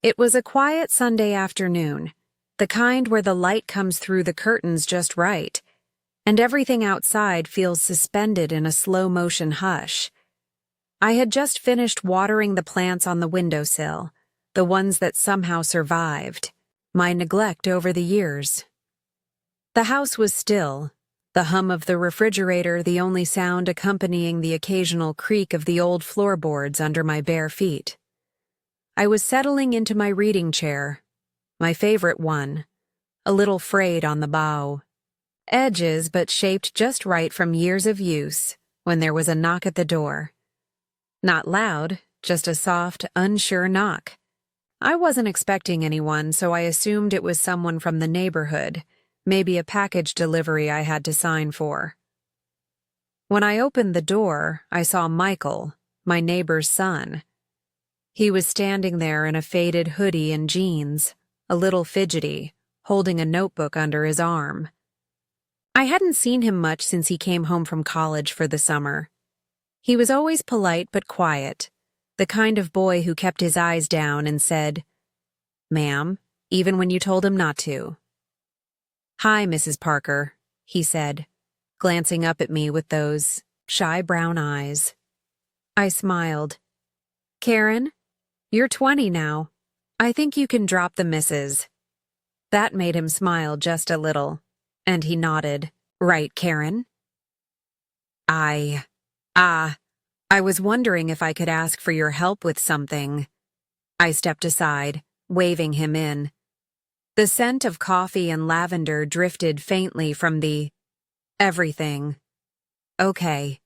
It was a quiet Sunday afternoon, the kind where the light comes through the curtains just right, and everything outside feels suspended in a slow-motion hush. I had just finished watering the plants on the windowsill, the ones that somehow survived my neglect over the years. The house was still, the hum of the refrigerator the only sound accompanying the occasional creak of the old floorboards under my bare feet. I was settling into my reading chair, my favorite one, a little frayed on the bow. Edges but shaped just right from years of use, when there was a knock at the door. Not loud, just a soft, unsure knock. I wasn't expecting anyone, so I assumed it was someone from the neighborhood, maybe a package delivery I had to sign for. When I opened the door, I saw Michael, my neighbor's son. He was standing there in a faded hoodie and jeans, a little fidgety, holding a notebook under his arm. I hadn't seen him much since he came home from college for the summer. He was always polite but quiet, the kind of boy who kept his eyes down and said, "Ma'am," even when you told him not to. "Hi, Mrs. Parker," he said, glancing up at me with those shy brown eyes. I smiled. "Karen, you're 20 now. I think you can drop the missus." That made him smile just a little, and he nodded. "Right, Karen?" I was wondering if I could ask for your help with something." I stepped aside, waving him in. The scent of coffee and lavender drifted faintly from the everything. "Okay."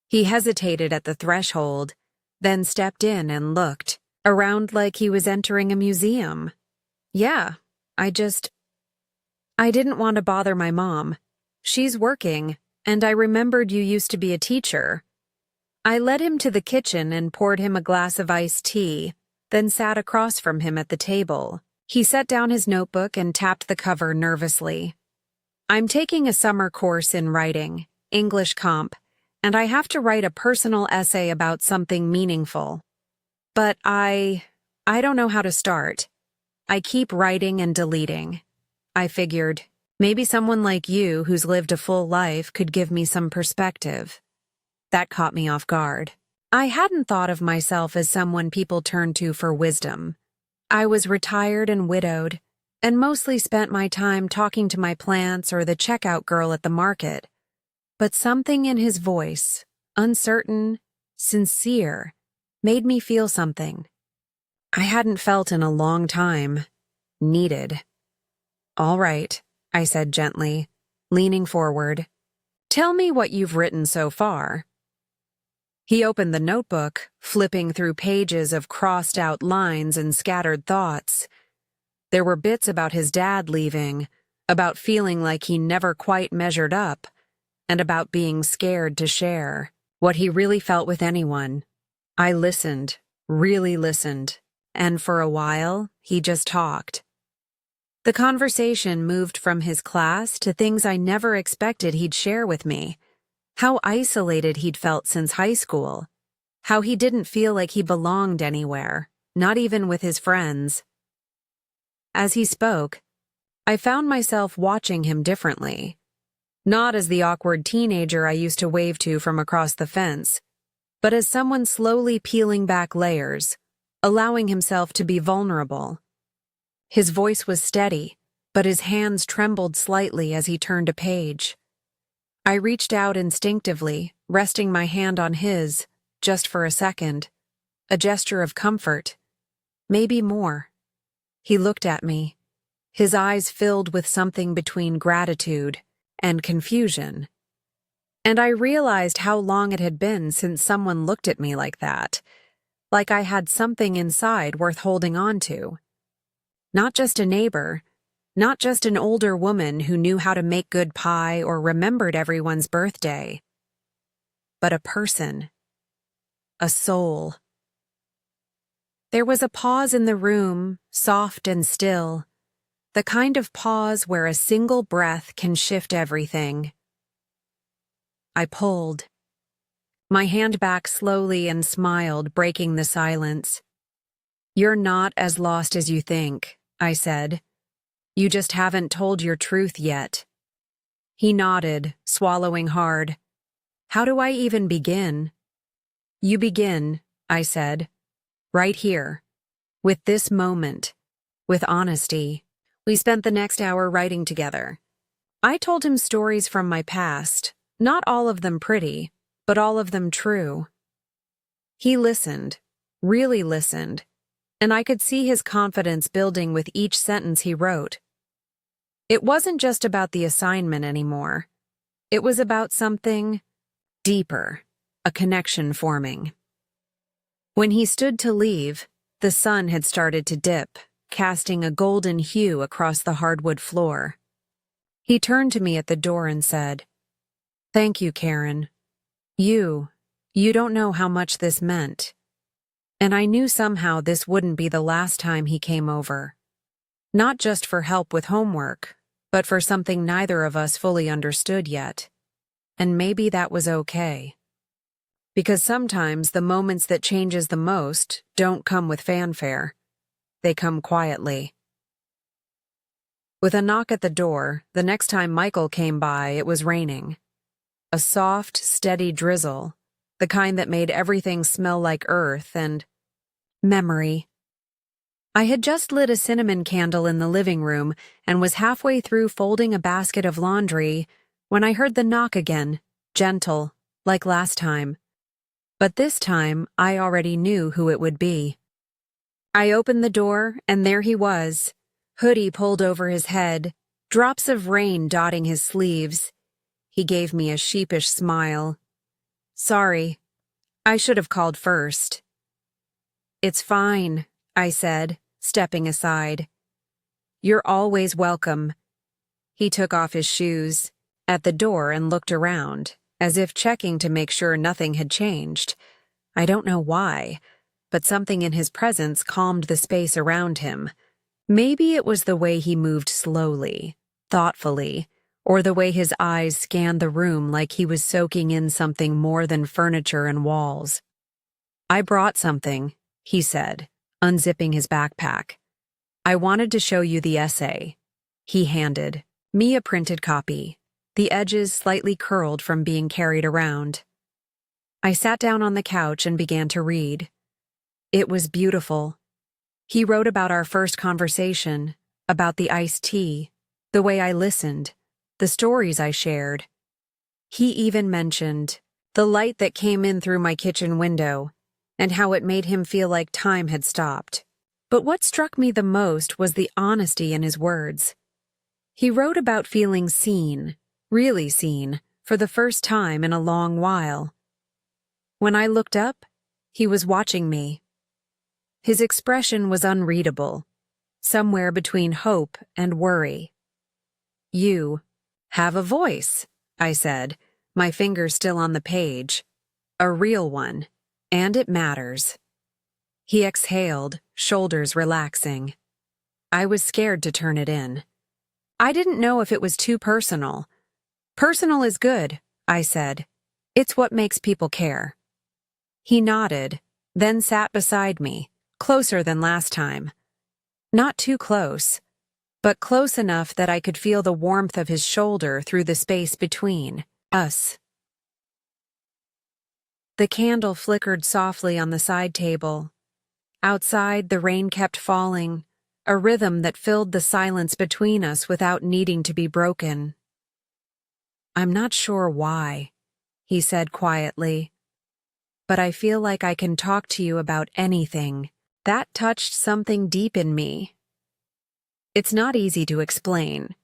He hesitated at the threshold, then stepped in and looked around like he was entering a museum. "Yeah, I didn't want to bother my mom. She's working, and I remembered you used to be a teacher." I led him to the kitchen and poured him a glass of iced tea, then sat across from him at the table. He set down his notebook and tapped the cover nervously. "I'm taking a summer course in writing, English Comp, and I have to write a personal essay about something meaningful. But I don't know how to start. I keep writing and deleting." I figured, maybe someone like you who's lived a full life could give me some perspective. That caught me off guard. I hadn't thought of myself as someone people turn to for wisdom. I was retired and widowed, and mostly spent my time talking to my plants or the checkout girl at the market. But something in his voice, uncertain, sincere, made me feel something I hadn't felt in a long time. Needed. "All right," I said gently, leaning forward. "Tell me what you've written so far." He opened the notebook, flipping through pages of crossed-out lines and scattered thoughts. There were bits about his dad leaving, about feeling like he never quite measured up, and about being scared to share what he really felt with anyone. I listened, really listened, and for a while, he just talked. The conversation moved from his class to things I never expected he'd share with me. How isolated he'd felt since high school. How he didn't feel like he belonged anywhere, not even with his friends. As he spoke, I found myself watching him differently. Not as the awkward teenager I used to wave to from across the fence, but as someone slowly peeling back layers, allowing himself to be vulnerable. His voice was steady, but his hands trembled slightly as he turned a page. I reached out instinctively, resting my hand on his, just for a second. A gesture of comfort. Maybe more. He looked at me, his eyes filled with something between gratitude and confusion. And I realized how long it had been since someone looked at me like that, like I had something inside worth holding on to. Not just a neighbor, not just an older woman who knew how to make good pie or remembered everyone's birthday, but a person, a soul. There was a pause in the room, soft and still, the kind of pause where a single breath can shift everything. I pulled my hand back slowly and smiled, breaking the silence. "You're not as lost as you think," I said. "You just haven't told your truth yet." He nodded, swallowing hard. "How do I even begin?" "You begin," I said. "Right here. With this moment. With honesty." We spent the next hour writing together. I told him stories from my past, not all of them pretty, but all of them true. He listened, really listened, and I could see his confidence building with each sentence he wrote. It wasn't just about the assignment anymore. It was about something deeper, a connection forming. When he stood to leave, the sun had started to dip, casting a golden hue across the hardwood floor. He turned to me at the door and said, "Thank you, Karen. You don't know how much this meant." And I knew somehow this wouldn't be the last time he came over. Not just for help with homework, but for something neither of us fully understood yet. And maybe that was okay. Because sometimes the moments that changes the most don't come with fanfare. They come quietly. With a knock at the door, the next time Michael came by, it was raining. A soft, steady drizzle, the kind that made everything smell like earth and memory. I had just lit a cinnamon candle in the living room and was halfway through folding a basket of laundry when I heard the knock again, gentle, like last time. But this time, I already knew who it would be. I opened the door, and there he was, hoodie pulled over his head, drops of rain dotting his sleeves. He gave me a sheepish smile. "Sorry, I should have called first." "It's fine," I said, stepping aside. "You're always welcome." He took off his shoes at the door and looked around, as if checking to make sure nothing had changed. I don't know why, but something in his presence calmed the space around him. Maybe it was the way he moved slowly, thoughtfully, or the way his eyes scanned the room like he was soaking in something more than furniture and walls. "I brought something," he said, unzipping his backpack. "I wanted to show you the essay." He handed me a printed copy, the edges slightly curled from being carried around. I sat down on the couch and began to read. It was beautiful. He wrote about our first conversation, about the iced tea, the way I listened, the stories I shared. He even mentioned the light that came in through my kitchen window and how it made him feel like time had stopped. But what struck me the most was the honesty in his words. He wrote about feeling seen, really seen, for the first time in a long while. When I looked up, he was watching me. His expression was unreadable, somewhere between hope and worry. "You have a voice," I said, my finger still on the page. "A real one, and it matters." He exhaled, shoulders relaxing. I was scared to turn it in. I didn't know if it was too personal. "Personal is good," I said. "It's what makes people care." He nodded, then sat beside me, closer than last time. Not too close, but close enough that I could feel the warmth of his shoulder through the space between us. The candle flickered softly on the side table. Outside, the rain kept falling, a rhythm that filled the silence between us without needing to be broken. "I'm not sure why," he said quietly, "but I feel like I can talk to you about anything." That touched something deep in me. It's not easy to explain,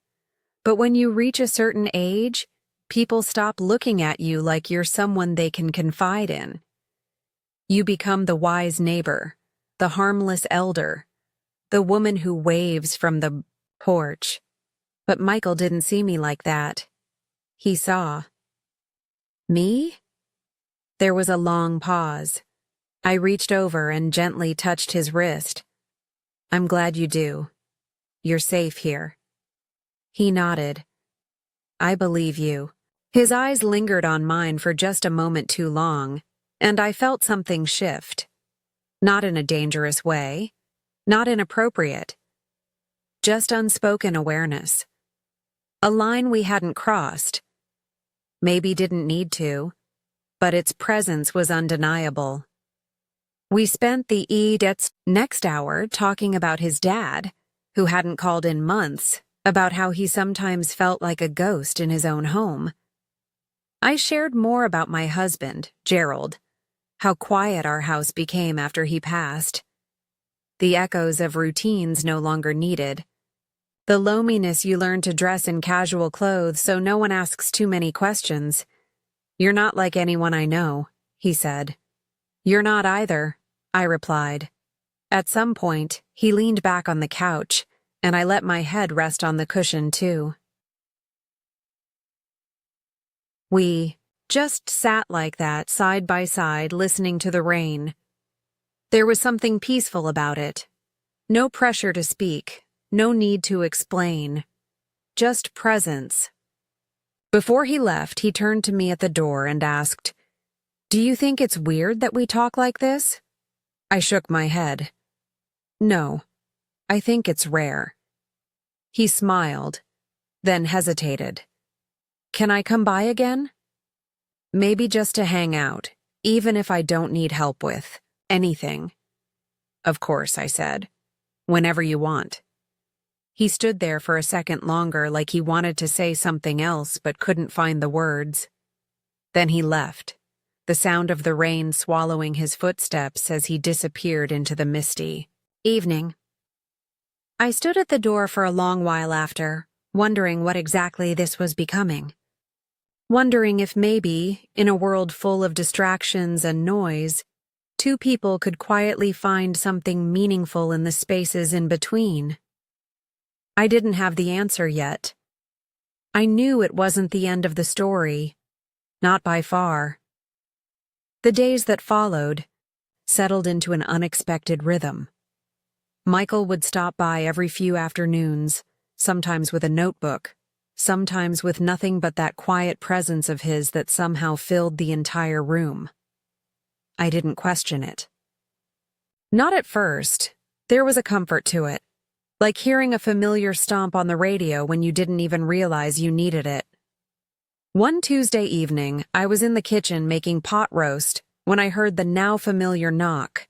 but when you reach a certain age, people stop looking at you like you're someone they can confide in. You become the wise neighbor, the harmless elder, the woman who waves from the porch. But Michael didn't see me like that. He saw me? There was a long pause. I reached over and gently touched his wrist. "I'm glad you do. You're safe here." He nodded. "I believe you." His eyes lingered on mine for just a moment too long, and I felt something shift. Not in a dangerous way, Not inappropriate. Just unspoken awareness. A line we hadn't crossed. Maybe didn't need to, but its presence was undeniable. We spent the next hour talking about his dad, who hadn't called in months, about how he sometimes felt like a ghost in his own home. I shared more about my husband, Gerald, how quiet our house became after he passed. The echoes of routines no longer needed. The loneliness you learn to dress in casual clothes so no one asks too many questions. "You're not like anyone I know," he said. "You're not either," I replied. At some point, he leaned back on the couch, and I let my head rest on the cushion too. We just sat like that, side by side, listening to the rain. There was something peaceful about it. No pressure to speak, no need to explain. Just presence. Before he left, he turned to me at the door and asked, "Do you think it's weird that we talk like this?" I shook my head. "No, I think it's rare." He smiled, then hesitated. "Can I come by again?" "Maybe just to hang out, even if I don't need help with anything." "Of course," I said. "Whenever you want." He stood there for a second longer, like he wanted to say something else but couldn't find the words. Then he left, the sound of the rain swallowing his footsteps as he disappeared into the misty evening. I stood at the door for a long while after, wondering what exactly this was becoming. Wondering if maybe, in a world full of distractions and noise, two people could quietly find something meaningful in the spaces in between. I didn't have the answer yet. I knew it wasn't the end of the story. Not by far. The days that followed settled into an unexpected rhythm. Michael would stop by every few afternoons, sometimes with a notebook, sometimes with nothing but that quiet presence of his that somehow filled the entire room. I didn't question it. Not at first. There was a comfort to it. Like hearing a familiar stomp on the radio when you didn't even realize you needed it. One Tuesday evening, I was in the kitchen making pot roast when I heard the now familiar knock.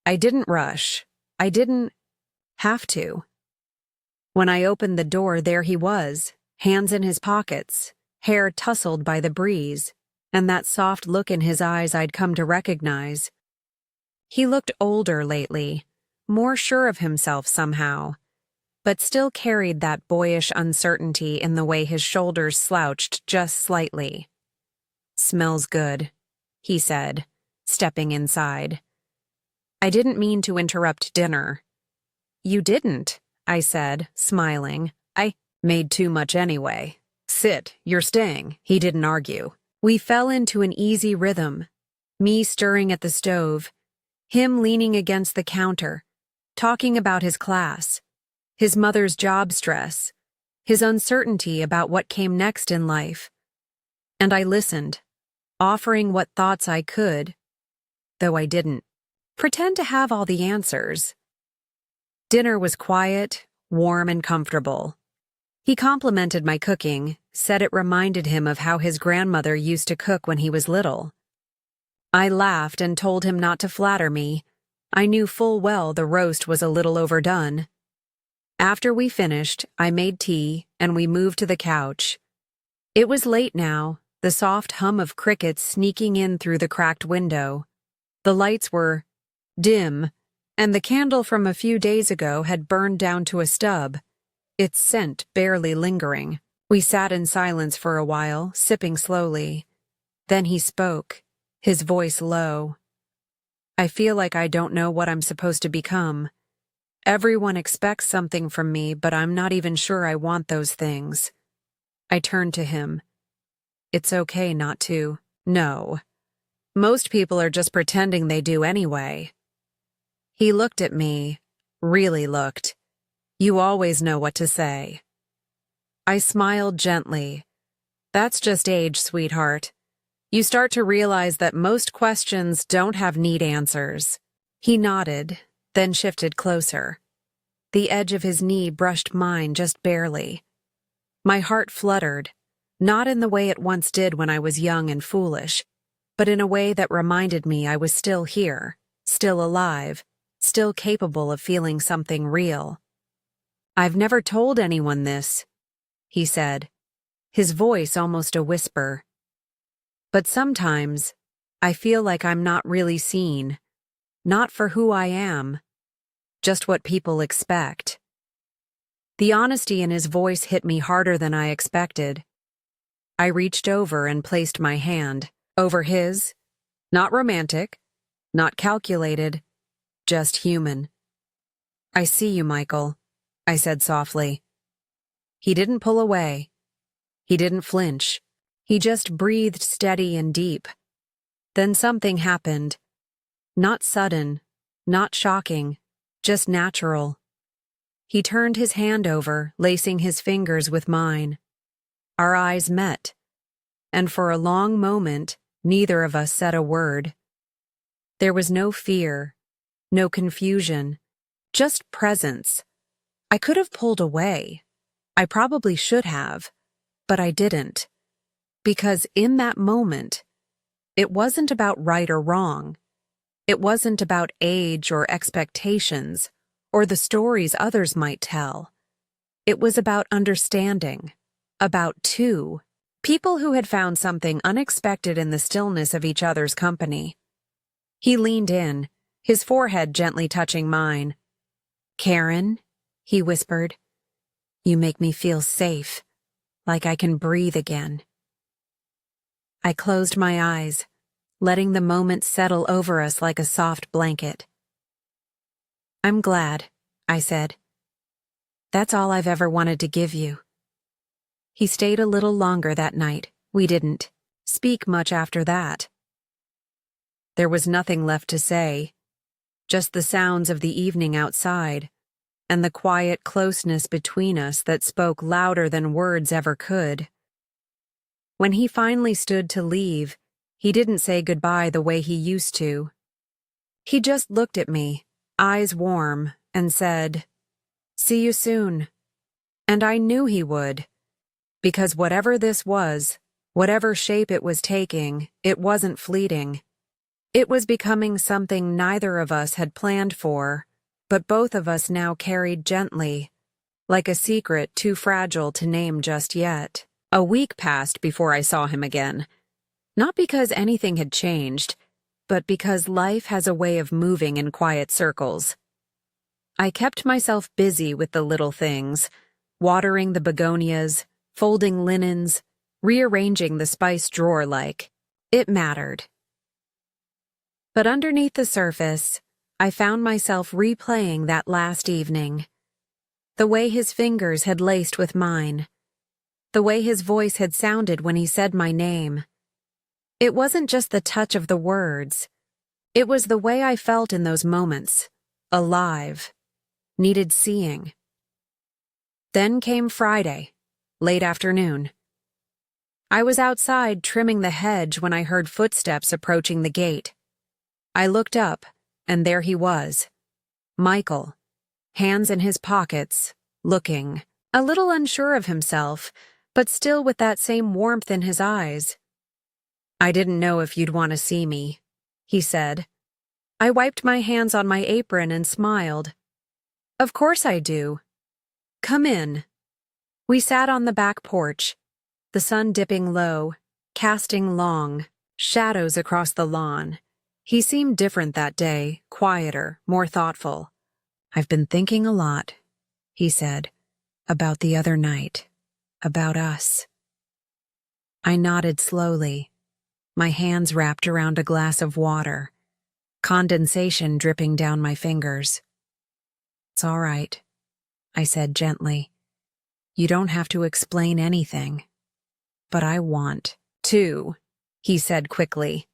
I didn't rush. I didn't have to. When I opened the door, there he was, hands in his pockets, hair tousled by the breeze, and that soft look in his eyes I'd come to recognize. He looked older lately, more sure of himself somehow, but still carried that boyish uncertainty in the way his shoulders slouched just slightly. "Smells good," he said, stepping inside. I didn't mean to interrupt dinner. "You didn't," I said, smiling. "I made too much anyway. Sit, you're staying." He didn't argue. We fell into an easy rhythm, me stirring at the stove, him leaning against the counter, talking about his class, his mother's job stress, his uncertainty about what came next in life. And I listened, offering what thoughts I could, though I didn't pretend to have all the answers. Dinner was quiet, warm, and comfortable. He complimented my cooking, said it reminded him of how his grandmother used to cook when he was little. I laughed and told him not to flatter me. I knew full well the roast was a little overdone. After we finished, I made tea, and we moved to the couch. It was late now, the soft hum of crickets sneaking in through the cracked window. The lights were dim, and the candle from a few days ago had burned down to a stub, its scent barely lingering. We sat in silence for a while, sipping slowly. Then he spoke, his voice low. "I feel like I don't know what I'm supposed to become. Everyone expects something from me, but I'm not even sure I want those things." I turned to him. "It's okay not to." "No. Most people are just pretending they do anyway." He looked at me, really looked. "You always know what to say." I smiled gently. "That's just age, sweetheart. You start to realize that most questions don't have neat answers." He nodded, then shifted closer. The edge of his knee brushed mine just barely. My heart fluttered, not in the way it once did when I was young and foolish, but in a way that reminded me I was still here, still alive, still capable of feeling something real. "I've never told anyone this," he said, his voice almost a whisper. "But sometimes, I feel like I'm not really seen, not for who I am, just what people expect." The honesty in his voice hit me harder than I expected. I reached over and placed my hand over his, not romantic, not calculated, just human. "I see you, Michael," I said softly. He didn't pull away. He didn't flinch. He just breathed steady and deep. Then something happened. Not sudden, not shocking, just natural. He turned his hand over, lacing his fingers with mine. Our eyes met, and for a long moment, neither of us said a word. There was no fear, no confusion, just presence. I could have pulled away. I probably should have, but I didn't. Because in that moment, it wasn't about right or wrong. It wasn't about age or expectations, or the stories others might tell. It was about understanding, about two people who had found something unexpected in the stillness of each other's company. He leaned in, his forehead gently touching mine. "Karen," he whispered, "you make me feel safe, like I can breathe again." I closed my eyes, letting the moment settle over us like a soft blanket. "I'm glad," I said. "That's all I've ever wanted to give you." He stayed a little longer that night. We didn't speak much after that. There was nothing left to say, just the sounds of the evening outside, and the quiet closeness between us that spoke louder than words ever could. When he finally stood to leave, he didn't say goodbye the way he used to. He just looked at me, eyes warm, and said, "See you soon." And I knew he would, because whatever this was, whatever shape it was taking, it wasn't fleeting. It was becoming something neither of us had planned for, but both of us now carried gently, like a secret too fragile to name just yet. A week passed before I saw him again. Not because anything had changed, but because life has a way of moving in quiet circles. I kept myself busy with the little things, watering the begonias, folding linens, rearranging the spice drawer like it mattered. But underneath the surface, I found myself replaying that last evening. The way his fingers had laced with mine. The way his voice had sounded when he said my name. It wasn't just the touch of the words. It was the way I felt in those moments. Alive. Needed seeing. Then came Friday, late afternoon. I was outside trimming the hedge when I heard footsteps approaching the gate. I looked up, and there he was. Michael, hands in his pockets, looking, a little unsure of himself, but still with that same warmth in his eyes. "I didn't know if you'd want to see me," he said. I wiped my hands on my apron and smiled. "Of course I do. Come in." We sat on the back porch, the sun dipping low, casting long shadows across the lawn. He seemed different that day, quieter, more thoughtful. "I've been thinking a lot," he said, "about the other night, about us." I nodded slowly, my hands wrapped around a glass of water, condensation dripping down my fingers. "It's all right," I said gently. "You don't have to explain anything. But I want to," he said quickly.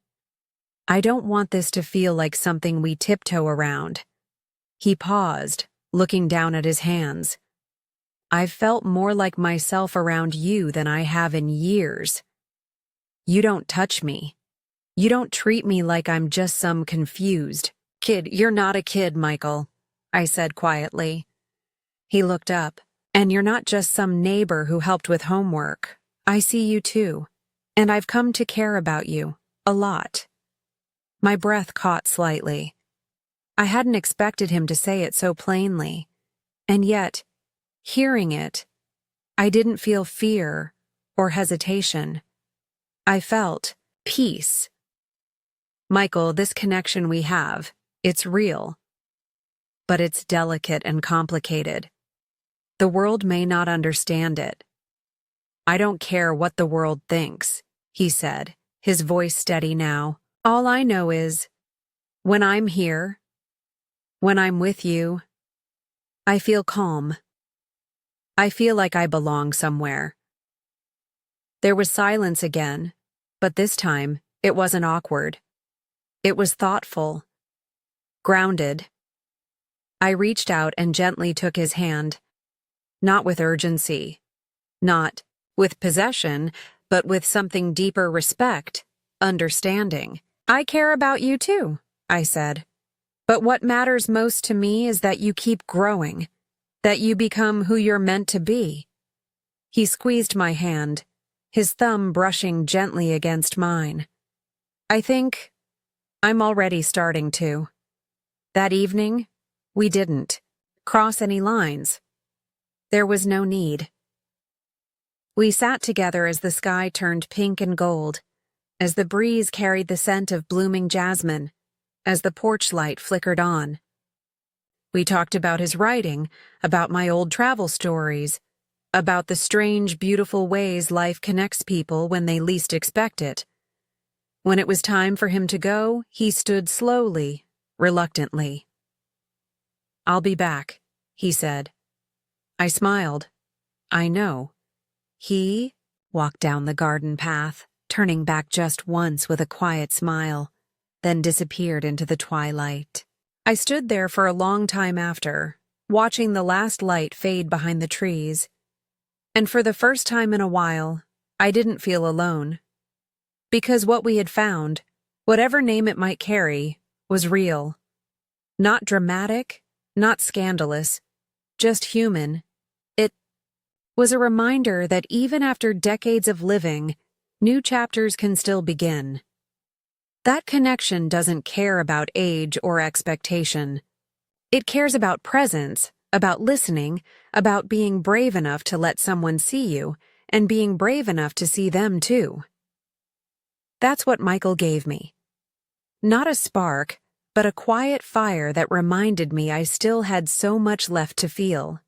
"I don't want this to feel like something we tiptoe around." He paused, looking down at his hands. "I've felt more like myself around you than I have in years. You don't touch me. You don't treat me like I'm just some confused, Kid, you're not a kid, Michael, I said quietly. He looked up. And you're not just some neighbor who helped with homework. I see you too. And I've come to care about you. A lot. My breath caught slightly. I hadn't expected him to say it so plainly. And yet, hearing it, I didn't feel fear or hesitation. I felt peace. Michael, this connection we have, it's real. But it's delicate and complicated. The world may not understand it. I don't care what the world thinks, he said, his voice steady now. All I know is, when I'm here, when I'm with you, I feel calm. I feel like I belong somewhere. There was silence again, but this time it wasn't awkward. It was thoughtful, grounded. I reached out and gently took his hand. Not with urgency, not with possession, but with something deeper: respect, understanding. I care about you too, I said. But what matters most to me is that you keep growing, that you become who you're meant to be. He squeezed my hand, his thumb brushing gently against mine. I think I'm already starting to. That evening, we didn't cross any lines. There was no need. We sat together as the sky turned pink and gold, as the breeze carried the scent of blooming jasmine, as the porch light flickered on. We talked about his writing, about my old travel stories, about the strange, beautiful ways life connects people when they least expect it. When it was time for him to go, he stood slowly, reluctantly. I'll be back, he said. I smiled. I know. He walked down the garden path, turning back just once with a quiet smile, then disappeared into the twilight. I stood there for a long time after, watching the last light fade behind the trees. And for the first time in a while, I didn't feel alone. Because what we had found, whatever name it might carry, was real. Not dramatic, not scandalous, just human. It was a reminder that even after decades of living, new chapters can still begin. That connection doesn't care about age or expectation. It cares about presence, about listening, about being brave enough to let someone see you, and being brave enough to see them too. That's what Michael gave me. Not a spark, but a quiet fire that reminded me I still had so much left to feel.